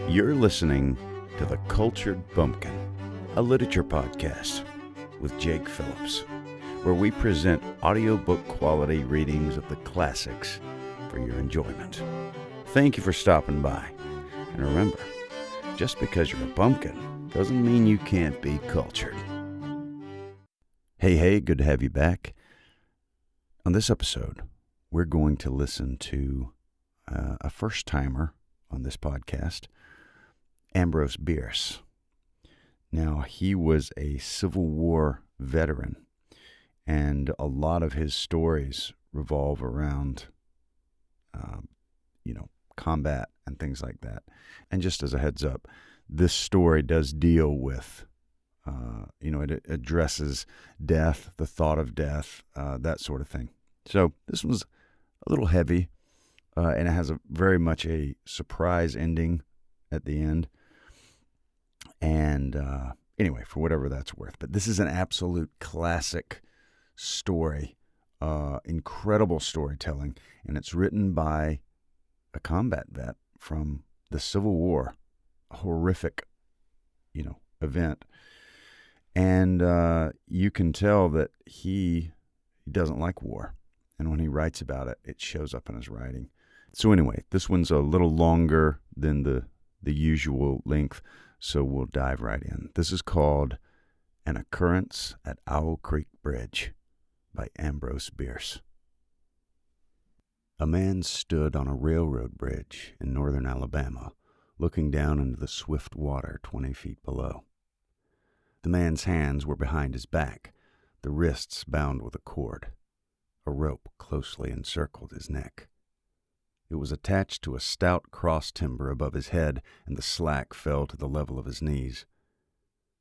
You're listening to The Cultured Bumpkin, a literature podcast with Jake Phillips, where we present audiobook quality readings of the classics for your enjoyment. Thank you for stopping by. And remember, just because you're a bumpkin doesn't mean you can't be cultured. Hey, good to have you back. On this episode, we're going to listen to a first-timer on this podcast, Ambrose Bierce. Now, he was a Civil War veteran, and a lot of his stories revolve around, combat and things like that. And just as a heads up, this story does deal with, it addresses death, the thought of death, that sort of thing. So this was a little heavy, and it has very much a surprise ending at the end. And anyway, for whatever that's worth. But this is an absolute classic story, incredible storytelling, and it's written by a combat vet from the Civil War, a horrific, event. And you can tell that he doesn't like war. And when he writes about it, it shows up in his writing. So anyway, this one's a little longer than the usual length, so we'll dive right in. This is called An Occurrence at Owl Creek Bridge by Ambrose Bierce. A man stood on a railroad bridge in northern Alabama, looking down into the swift water 20 feet below. The man's hands were behind his back, the wrists bound with a cord. A rope closely encircled his neck. It was attached to a stout cross timber above his head, and the slack fell to the level of his knees.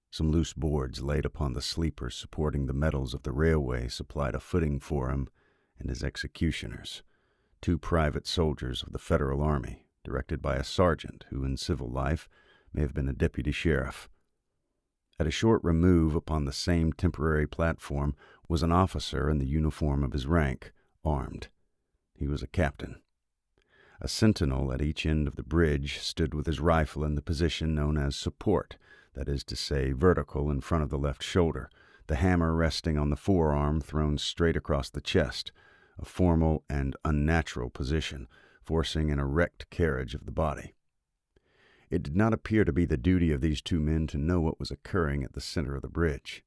Some loose boards laid upon the sleepers supporting the metals of the railway supplied a footing for him and his executioners, 2 private soldiers of the Federal Army, directed by a sergeant who in civil life may have been a deputy sheriff. At a short remove upon the same temporary platform was an officer in the uniform of his rank, armed. He was a captain. A sentinel at each end of the bridge stood with his rifle in the position known as support, that is to say, vertical in front of the left shoulder, the hammer resting on the forearm thrown straight across the chest, a formal and unnatural position, forcing an erect carriage of the body. It did not appear to be the duty of these 2 men to know what was occurring at the center of the bridge.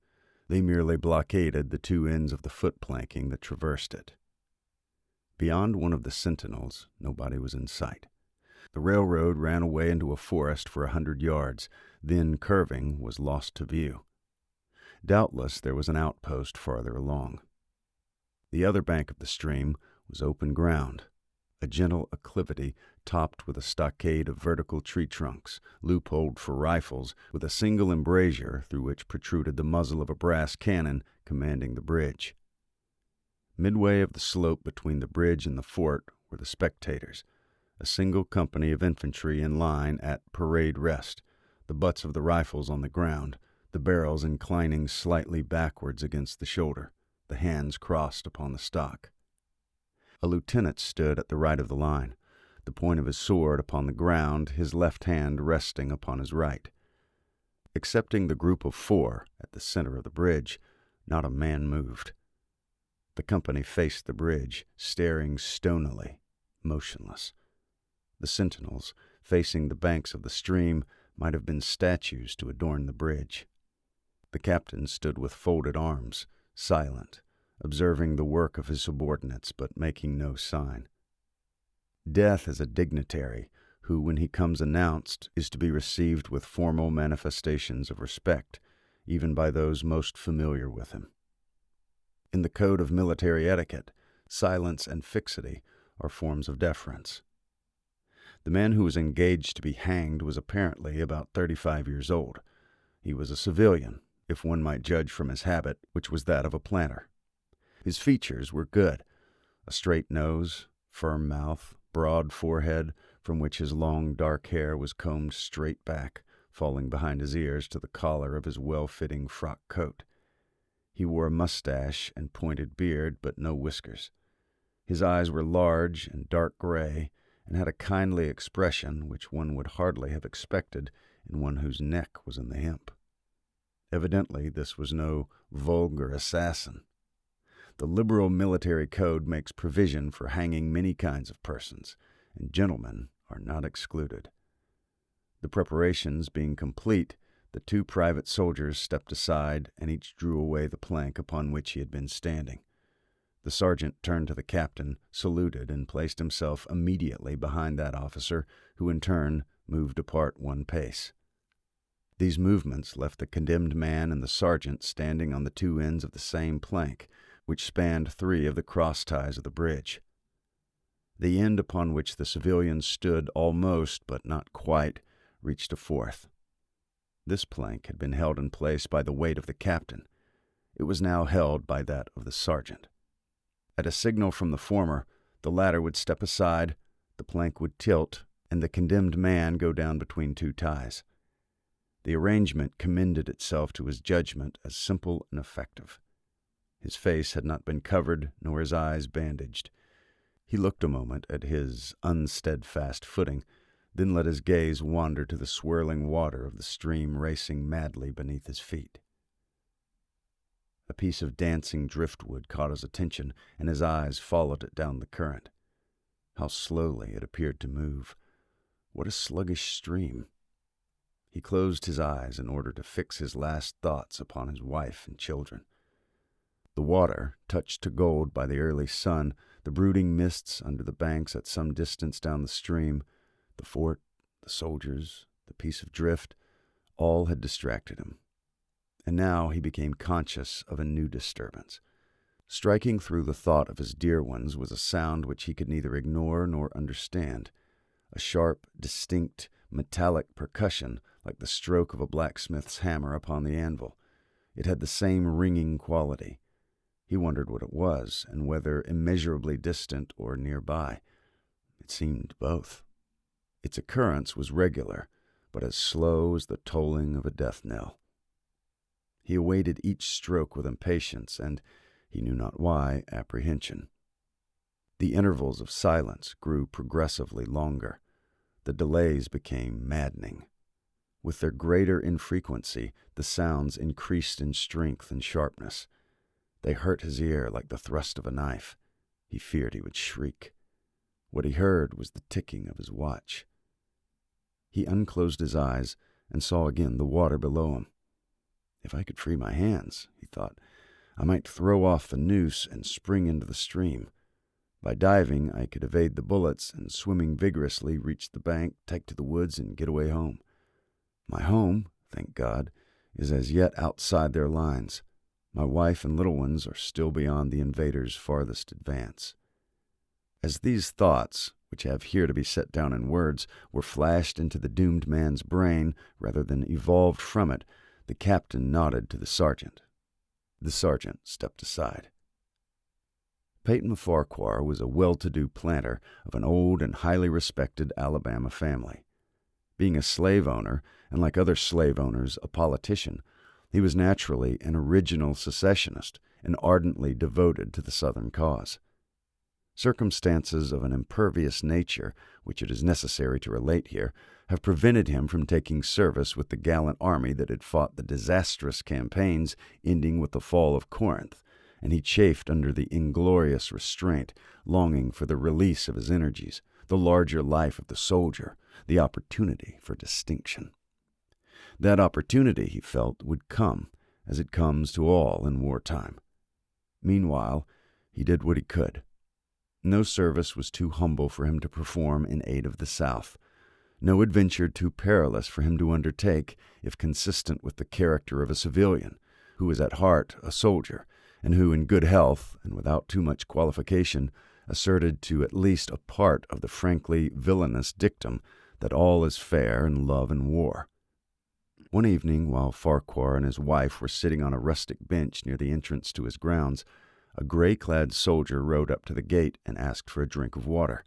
They merely blockaded the 2 ends of the foot planking that traversed it. Beyond one of the sentinels, nobody was in sight. The railroad ran away into a forest for 100 yards, then, curving, was lost to view. Doubtless there was an outpost farther along. The other bank of the stream was open ground, a gentle acclivity topped with a stockade of vertical tree trunks, loopholed for rifles, with a single embrasure through which protruded the muzzle of a brass cannon commanding the bridge. Midway of the slope between the bridge and the fort were the spectators, a single company of infantry in line at parade rest, the butts of the rifles on the ground, the barrels inclining slightly backwards against the shoulder, the hands crossed upon the stock. A lieutenant stood at the right of the line, the point of his sword upon the ground, his left hand resting upon his right. Excepting the group of 4 at the center of the bridge, not a man moved. The company faced the bridge, staring stonily, motionless. The sentinels, facing the banks of the stream, might have been statues to adorn the bridge. The captain stood with folded arms, silent, observing the work of his subordinates, but making no sign. Death is a dignitary who, when he comes announced, is to be received with formal manifestations of respect, even by those most familiar with him. In the code of military etiquette, silence and fixity are forms of deference. The man who was engaged to be hanged was apparently about 35 years old. He was a civilian, if one might judge from his habit, which was that of a planter. His features were good: a straight nose, firm mouth, broad forehead, from which his long dark hair was combed straight back, falling behind his ears to the collar of his well-fitting frock coat. He wore a mustache and pointed beard, but no whiskers. His eyes were large and dark gray, and had a kindly expression which one would hardly have expected in one whose neck was in the hemp. Evidently, this was no vulgar assassin. The liberal military code makes provision for hanging many kinds of persons, and gentlemen are not excluded. The preparations being complete, the two private soldiers stepped aside, and each drew away the plank upon which he had been standing. The sergeant turned to the captain, saluted, and placed himself immediately behind that officer, who in turn moved apart one pace. These movements left the condemned man and the sergeant standing on the two ends of the same plank, which spanned 3 of the cross ties of the bridge. The end upon which the civilians stood almost, but not quite, reached a 4th. This plank had been held in place by the weight of the captain. It was now held by that of the sergeant. At a signal from the former, the latter would step aside, the plank would tilt, and the condemned man go down between 2 ties. The arrangement commended itself to his judgment as simple and effective. His face had not been covered, nor his eyes bandaged. He looked a moment at his unsteadfast footing, then let his gaze wander to the swirling water of the stream racing madly beneath his feet. A piece of dancing driftwood caught his attention, and his eyes followed it down the current. How slowly it appeared to move. What a sluggish stream! He closed his eyes in order to fix his last thoughts upon his wife and children. The water, touched to gold by the early sun, the brooding mists under the banks at some distance down the stream, the fort, the soldiers, the piece of drift, all had distracted him. And now he became conscious of a new disturbance. Striking through the thought of his dear ones was a sound which he could neither ignore nor understand, a sharp, distinct, metallic percussion like the stroke of a blacksmith's hammer upon the anvil. It had the same ringing quality. He wondered what it was, and whether immeasurably distant or nearby. It seemed both. Its occurrence was regular, but as slow as the tolling of a death knell. He awaited each stroke with impatience and, he knew not why, apprehension. The intervals of silence grew progressively longer. The delays became maddening. With their greater infrequency, the sounds increased in strength and sharpness. They hurt his ear like the thrust of a knife. He feared he would shriek. What he heard was the ticking of his watch. He unclosed his eyes and saw again the water below him. If I could free my hands, he thought, I might throw off the noose and spring into the stream. By diving, I could evade the bullets, and swimming vigorously reach the bank, take to the woods, and get away home. My home, thank God, is as yet outside their lines. My wife and little ones are still beyond the invaders' farthest advance. As these thoughts, which have here to be set down in words, were flashed into the doomed man's brain rather than evolved from it, the captain nodded to the sergeant. The sergeant stepped aside. Peyton Farquhar was a well-to-do planter of an old and highly respected Alabama family. Being a slave owner, and like other slave owners, a politician, he was naturally an original secessionist and ardently devoted to the Southern cause. Circumstances of an impervious nature, which it is necessary to relate here, have prevented him from taking service with the gallant army that had fought the disastrous campaigns ending with the fall of Corinth, and he chafed under the inglorious restraint, longing for the release of his energies, the larger life of the soldier, the opportunity for distinction. That opportunity, he felt, would come, as it comes to all in wartime. Meanwhile, he did what he could. No service was too humble for him to perform in aid of the South, no adventure too perilous for him to undertake if consistent with the character of a civilian, who was at heart a soldier, and who in good health, and without too much qualification, asserted to at least a part of the frankly villainous dictum that all is fair in love and war. One evening, while Farquhar and his wife were sitting on a rustic bench near the entrance to his grounds, a gray-clad soldier rode up to the gate and asked for a drink of water.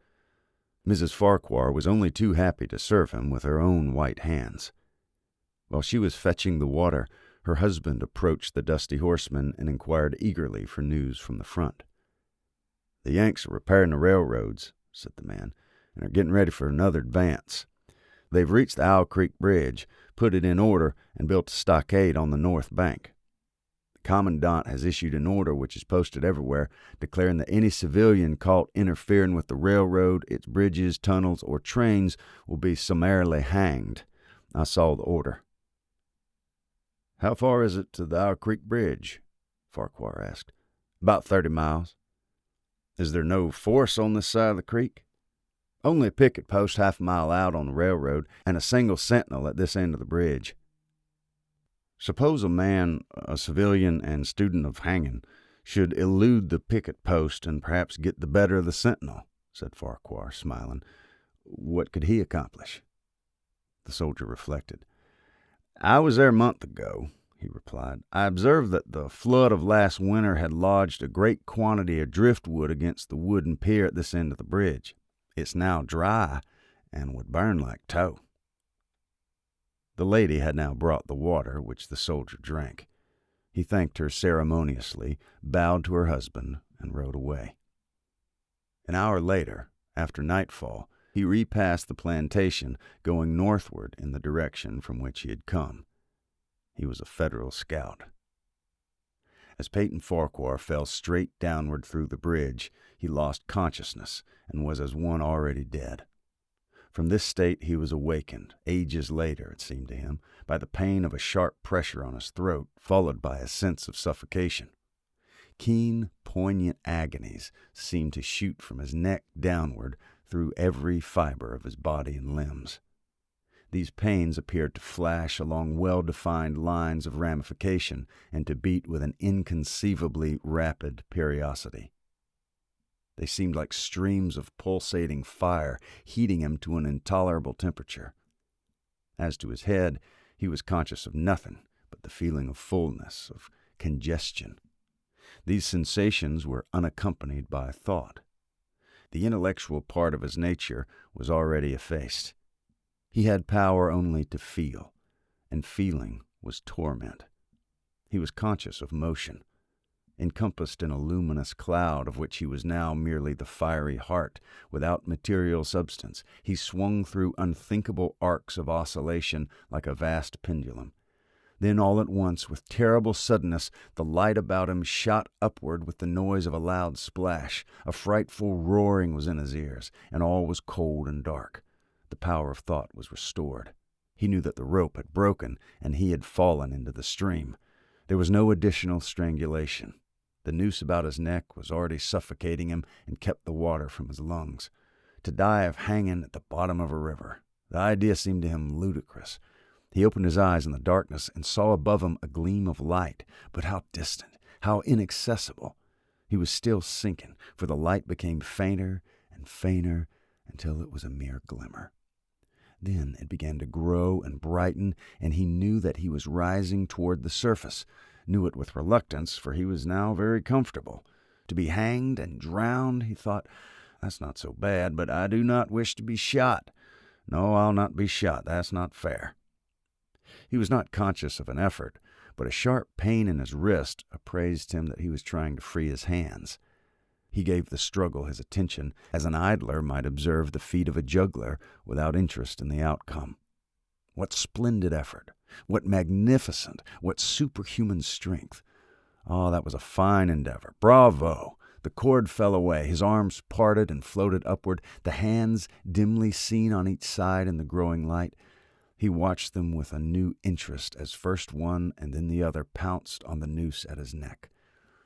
Mrs. Farquhar was only too happy to serve him with her own white hands. While she was fetching the water, her husband approached the dusty horseman and inquired eagerly for news from the front. "The Yanks are repairing the railroads," said the man, and are getting ready for another advance. They've reached the Owl Creek Bridge, put it in order, and built a stockade on the north bank. The commandant has issued an order, which is posted everywhere, declaring that any civilian caught interfering with the railroad, its bridges, tunnels, or trains will be summarily hanged. I saw the order. "How far is it to the Owl Creek Bridge?" Farquhar asked. "About 30 miles. "Is there no force on this side of the creek?" "Only a picket post half a mile out on the railroad, and a single sentinel at this end of the bridge." "Suppose a man, a civilian and student of hanging, should elude the picket post and perhaps get the better of the sentinel," said Farquhar, smiling. "What could he accomplish?" The soldier reflected. "I was there a month ago," he replied. "I observed that the flood of last winter had lodged a great quantity of driftwood against the wooden pier at this end of the bridge. It's now dry and would burn like tow." The lady had now brought the water, which the soldier drank. He thanked her ceremoniously, bowed to her husband, and rode away. An hour later, after nightfall, he repassed the plantation, going northward in the direction from which he had come. He was a Federal scout. As Peyton Farquhar fell straight downward through the bridge, he lost consciousness and was as one already dead. From this state he was awakened, ages later, it seemed to him, by the pain of a sharp pressure on his throat, followed by a sense of suffocation. Keen, poignant agonies seemed to shoot from his neck downward through every fiber of his body and limbs. These pains appeared to flash along well-defined lines of ramification and to beat with an inconceivably rapid periodicity. They seemed like streams of pulsating fire, heating him to an intolerable temperature. As to his head, he was conscious of nothing but the feeling of fullness, of congestion. These sensations were unaccompanied by thought. The intellectual part of his nature was already effaced. He had power only to feel, and feeling was torment. He was conscious of motion. Encompassed in a luminous cloud of which he was now merely the fiery heart, without material substance, he swung through unthinkable arcs of oscillation like a vast pendulum. Then all at once, with terrible suddenness, the light about him shot upward with the noise of a loud splash. A frightful roaring was in his ears, and all was cold and dark. The power of thought was restored. He knew that the rope had broken, and he had fallen into the stream. There was no additional strangulation. The noose about his neck was already suffocating him and kept the water from his lungs. To die of hanging at the bottom of a river, the idea seemed to him ludicrous. He opened his eyes in the darkness and saw above him a gleam of light, but how distant, how inaccessible. He was still sinking, for the light became fainter and fainter until it was a mere glimmer. Then it began to grow and brighten, and he knew that he was rising toward the surface, knew it with reluctance, for he was now very comfortable. To be hanged and drowned, he thought, that's not so bad, but I do not wish to be shot. No, I'll not be shot. That's not fair. He was not conscious of an effort, but a sharp pain in his wrist apprised him that he was trying to free his hands. He gave the struggle his attention, as an idler might observe the feat of a juggler without interest in the outcome. What splendid effort! What magnificent, what superhuman strength! Oh, that was a fine endeavor. Bravo! The cord fell away. His arms parted and floated upward, the hands dimly seen on each side in the growing light. He watched them with a new interest as first one and then the other pounced on the noose at his neck.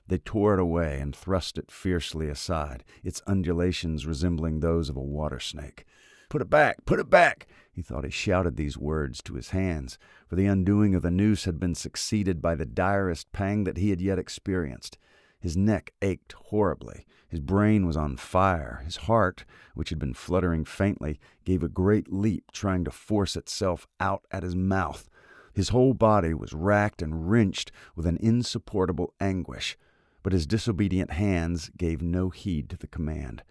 They tore it away and thrust it fiercely aside, its undulations resembling those of a water snake. "Put it back! Put it back!" He thought he shouted these words to his hands, for the undoing of the noose had been succeeded by the direst pang that he had yet experienced. His neck ached horribly. His brain was on fire. His heart, which had been fluttering faintly, gave a great leap, trying to force itself out at his mouth. His whole body was racked and wrenched with an insupportable anguish, but his disobedient hands gave no heed to the command.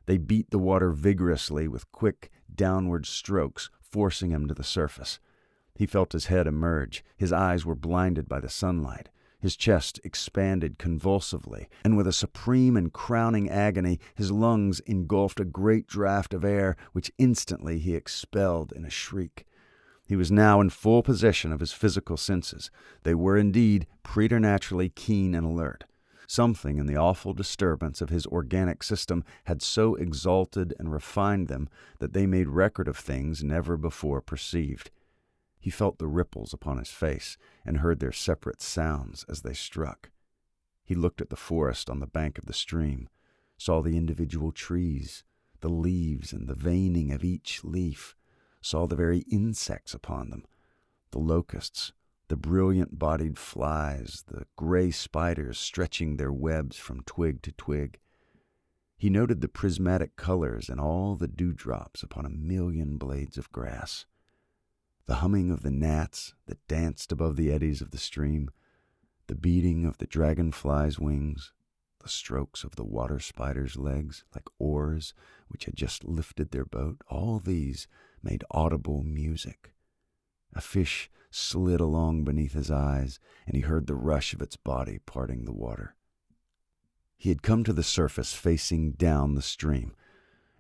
They beat the water vigorously with quick, downward strokes, forcing him to the surface. He felt his head emerge. His eyes were blinded by the sunlight. His chest expanded convulsively, and with a supreme and crowning agony, his lungs engulfed a great draught of air, which instantly he expelled in a shriek. He was now in full possession of his physical senses. They were indeed preternaturally keen and alert. Something in the awful disturbance of his organic system had so exalted and refined them that they made record of things never before perceived. He felt the ripples upon his face and heard their separate sounds as they struck. He looked at the forest on the bank of the stream, saw the individual trees, the leaves and the veining of each leaf, saw the very insects upon them, the locusts, the brilliant-bodied flies, the gray spiders stretching their webs from twig to twig. He noted the prismatic colors in all the dewdrops upon a million blades of grass, the humming of the gnats that danced above the eddies of the stream, the beating of the dragonfly's wings, the strokes of the water spider's legs like oars which had just lifted their boat. All these made audible music. A fish slid along beneath his eyes, and he heard the rush of its body parting the water. He had come to the surface facing down the stream.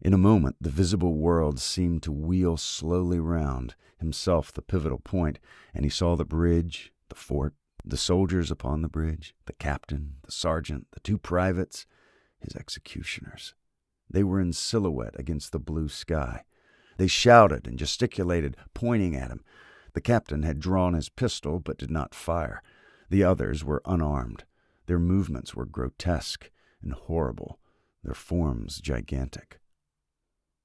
In a moment, the visible world seemed to wheel slowly round, himself the pivotal point, and he saw the bridge, the fort, the soldiers upon the bridge, the captain, the sergeant, the two privates, his executioners. They were in silhouette against the blue sky. They shouted and gesticulated, pointing at him. The captain had drawn his pistol, but did not fire. The others were unarmed. Their movements were grotesque and horrible, their forms gigantic.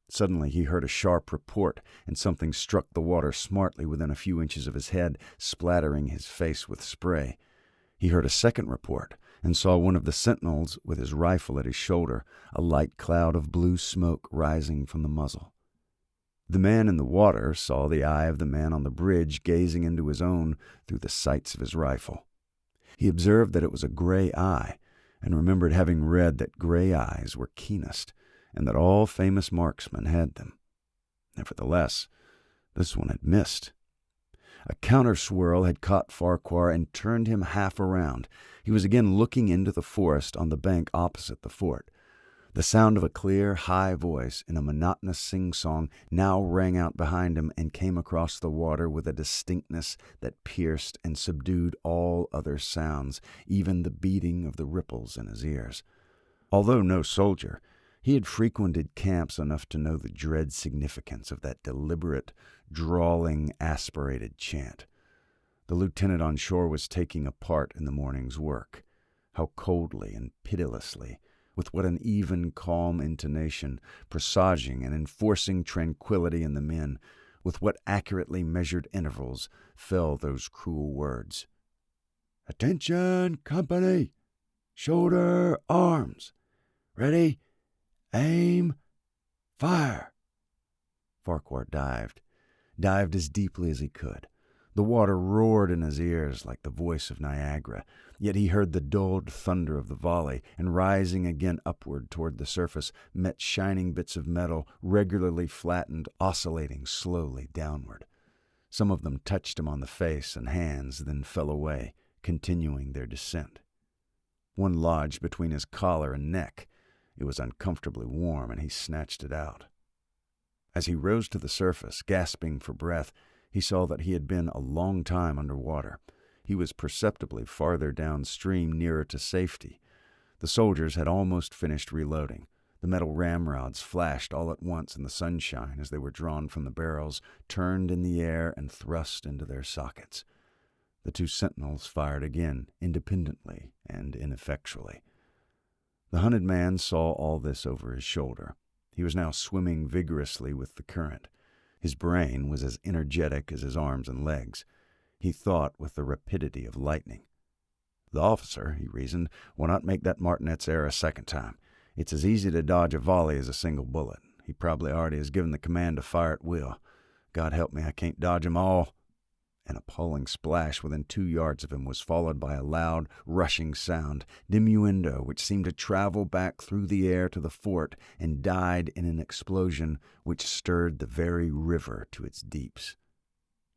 Suddenly he heard a sharp report, and something struck the water smartly within a few inches of his head, splattering his face with spray. He heard a second report, and saw one of the sentinels with his rifle at his shoulder, a light cloud of blue smoke rising from the muzzle. The man in the water saw the eye of the man on the bridge gazing into his own through the sights of his rifle. He observed that it was a gray eye, and remembered having read that gray eyes were keenest, and that all famous marksmen had them. Nevertheless, this one had missed. A counter-swirl had caught Farquhar and turned him half around. He was again looking into the forest on the bank opposite the fort. The sound of a clear, high voice in a monotonous sing-song now rang out behind him and came across the water with a distinctness that pierced and subdued all other sounds, even the beating of the ripples in his ears. Although no soldier, he had frequented camps enough to know the dread significance of that deliberate, drawling, aspirated chant. The lieutenant on shore was taking a part in the morning's work. How coldly and pitilessly, with what an even, calm intonation, presaging and enforcing tranquility in the men, with what accurately measured intervals fell those cruel words. "Attention, company! Shoulder arms! Ready? Aim! Fire!" Farquhar dived as deeply as he could. The water roared in his ears like the voice of Niagara, yet he heard the dulled thunder of the volley, and rising again upward toward the surface, met shining bits of metal, regularly flattened, oscillating slowly downward. Some of them touched him on the face and hands, then fell away, continuing their descent. One lodged between his collar and neck. It was uncomfortably warm, and he snatched it out. As he rose to the surface, gasping for breath, he saw that he had been a long time under water. He was perceptibly farther downstream, nearer to safety. The soldiers had almost finished reloading. The metal ramrods flashed all at once in the sunshine as they were drawn from the barrels, turned in the air, and thrust into their sockets. The two sentinels fired again, independently and ineffectually. The hunted man saw all this over his shoulder. He was now swimming vigorously with the current. His brain was as energetic as his arms and legs. He thought with the rapidity of lightning. The officer, he reasoned, will not make that martinet's error a second time. It's as easy to dodge a volley as a single bullet. He probably already has given the command to fire at will. God help me, I can't dodge 'em all. An appalling splash within 2 yards of him was followed by a loud, rushing sound, diminuendo, which seemed to travel back through the air to the fort and died in an explosion which stirred the very river to its deeps.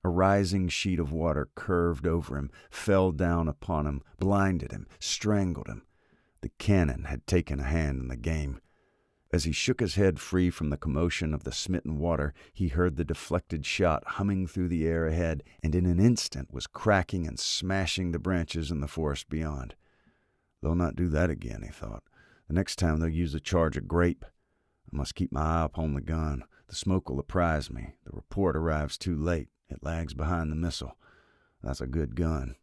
A rising sheet of water curved over him, fell down upon him, blinded him, strangled him. The cannon had taken a hand in the game. As he shook his head free from the commotion of the smitten water, he heard the deflected shot humming through the air ahead, and in an instant was cracking and smashing the branches in the forest beyond. They'll not do that again, he thought. The next time they'll use a charge of grape. I must keep my eye upon the gun. The smoke will apprise me. The report arrives too late. It lags behind the missile. That's a good gun.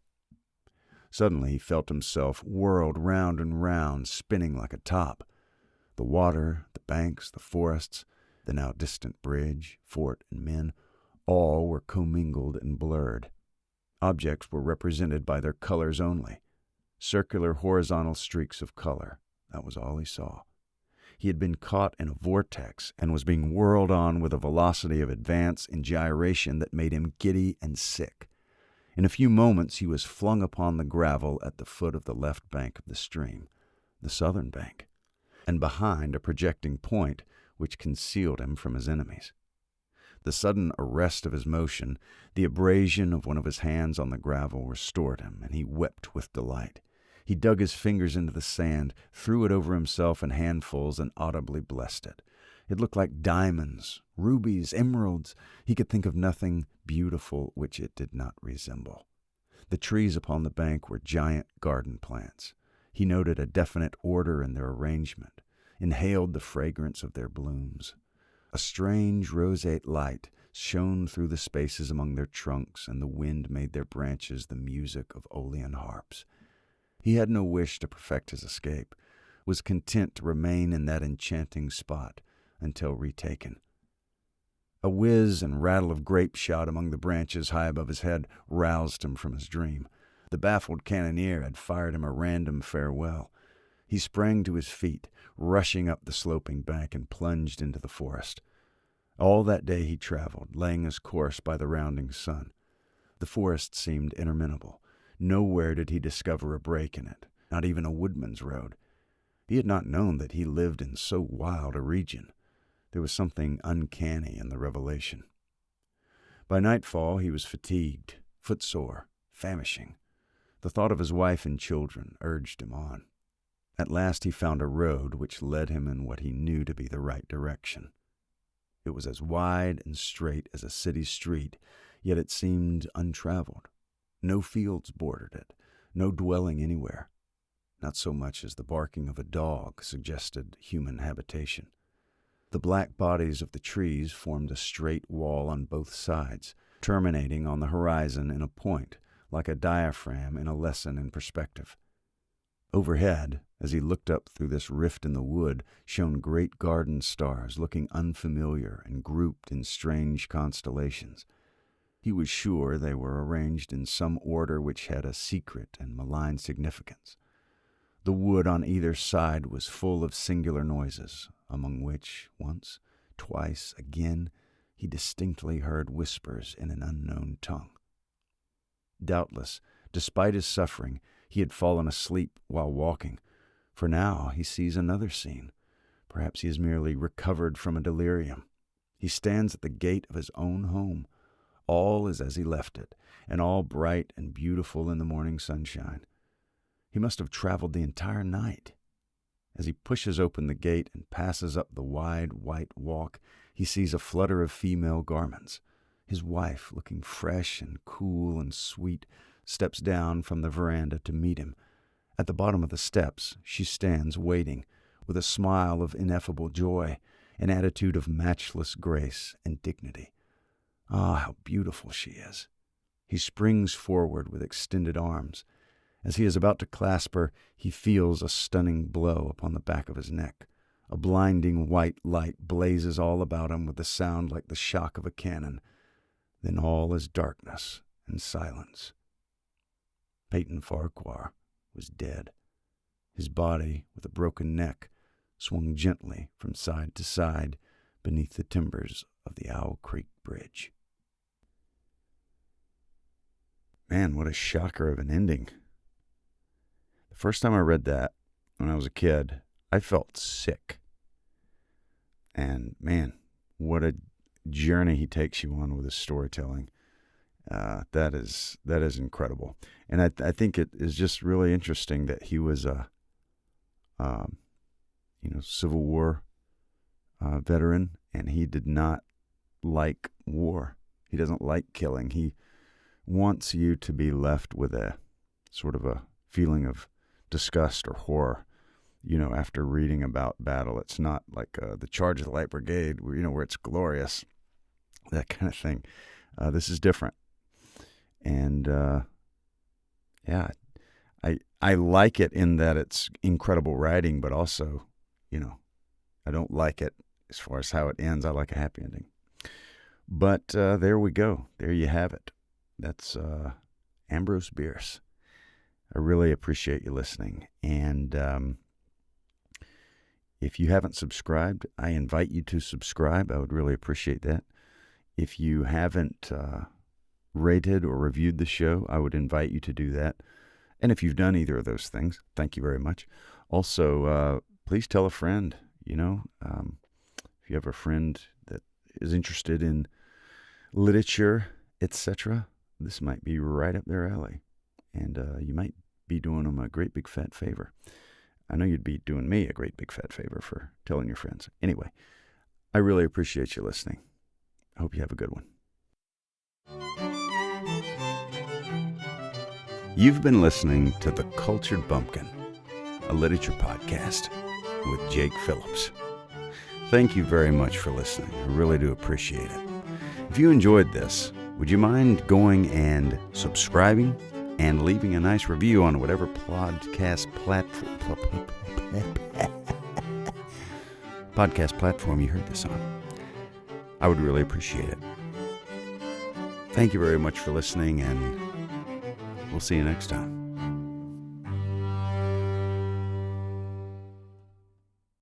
Suddenly he felt himself whirled round and round, spinning like a top. The water, the banks, the forests, the now distant bridge, fort, and men, all were commingled and blurred. Objects were represented by their colors only. Circular horizontal streaks of color. That was all he saw. He had been caught in a vortex and was being whirled on with a velocity of advance and gyration that made him giddy and sick. In a few moments he was flung upon the gravel at the foot of the left bank of the stream, the southern bank, and behind a projecting point which concealed him from his enemies. The sudden arrest of his motion, the abrasion of one of his hands on the gravel restored him, and he wept with delight. He dug his fingers into the sand, threw it over himself in handfuls, and audibly blessed it. It looked like diamonds, rubies, emeralds. He could think of nothing beautiful which it did not resemble. The trees upon the bank were giant garden plants. He noted a definite order in their arrangement, inhaled the fragrance of their blooms. A strange roseate light shone through the spaces among their trunks, and the wind made their branches the music of Aeolian harps. He had no wish to perfect his escape, was content to remain in that enchanting spot until retaken. A whiz and rattle of grape shot among the branches high above his head roused him from his dream. The baffled cannoneer had fired him a random farewell. He sprang to his feet, rushing up the sloping bank, and plunged into the forest. All that day he traveled, laying his course by the rounding sun. The forest seemed interminable. Nowhere did he discover a break in it, not even a woodman's road. He had not known that he lived in so wild a region. There was something uncanny in the revelation. By nightfall he was fatigued, footsore, famishing. The thought of his wife and children urged him on. At last he found a road which led him in what he knew to be the right direction. It was as wide and straight as a city street, yet it seemed untraveled. No fields bordered it, no dwelling anywhere. Not so much as the barking of a dog suggested human habitation. The black bodies of the trees formed a straight wall on both sides, terminating on the horizon in a point, like a diaphragm in a lesson in perspective. Overhead, as he looked up through this rift in the wood, shone great garden stars, looking unfamiliar and grouped in strange constellations. He was sure they were arranged in some order which had a secret and malign significance. The wood on either side was full of singular noises, among which, once, twice, again, he distinctly heard whispers in an unknown tongue. Doubtless, despite his suffering, he had fallen asleep while walking, for now he sees another scene. Perhaps he has merely recovered from a delirium. He stands at the gate of his own home. All is as he left it, and all bright and beautiful in the morning sunshine. He must have traveled the entire night. As he pushes open the gate and passes up the wide white walk, he sees a flutter of female garments. His wife, looking fresh and cool and sweet, steps down from the veranda to meet him. At the bottom of the steps, she stands waiting, with a smile of ineffable joy, an attitude of matchless grace and dignity. Ah, how beautiful she is! He springs forward with extended arms. As he is about to clasp her, he feels a stunning blow upon the back of his neck. A blinding white light blazes all about him with a sound like the shock of a cannon. Then all is darkness and silence. Peyton Farquhar was dead. His body, with a broken neck, swung gently from side to side beneath the timbers of the Owl Creek Bridge. Man, what a shocker of an ending. The first time I read that, when I was a kid, I felt sick. And man, what a journey he takes you on with his storytelling. That is incredible. And I think it is just really interesting that he was a Civil War veteran, and he did not like war. He doesn't like killing. He wants you to be left with a sort of a feeling of disgust or horror, after reading about battle. It's not like the Charge of the Light Brigade, where it's glorious, that kind of thing. This is different. And, I like it in that it's incredible writing, but also, I don't like it as far as how it ends. I like a happy ending. But there we go. There you have it. That's Ambrose Bierce. I really appreciate you listening. And if you haven't subscribed, I invite you to subscribe. I would really appreciate that. If you haven't rated or reviewed the show, I would invite you to do that. And if you've done either of those things, thank you very much. Also, please tell a friend. If you have a friend that is interested in literature, etc., this might be right up their alley. And you might be doing them a great big fat favor. I know you'd be doing me a great big fat favor for telling your friends. Anyway, I really appreciate you listening. I hope you have a good one. You've been listening to The Cultured Bumpkin, a literature podcast with Jake Phillips. Thank you very much for listening. I really do appreciate it. If you enjoyed this, would you mind going and subscribing and leaving a nice review on whatever podcast platform you heard this on? I would really appreciate it. Thank you very much for listening, and we'll see you next time.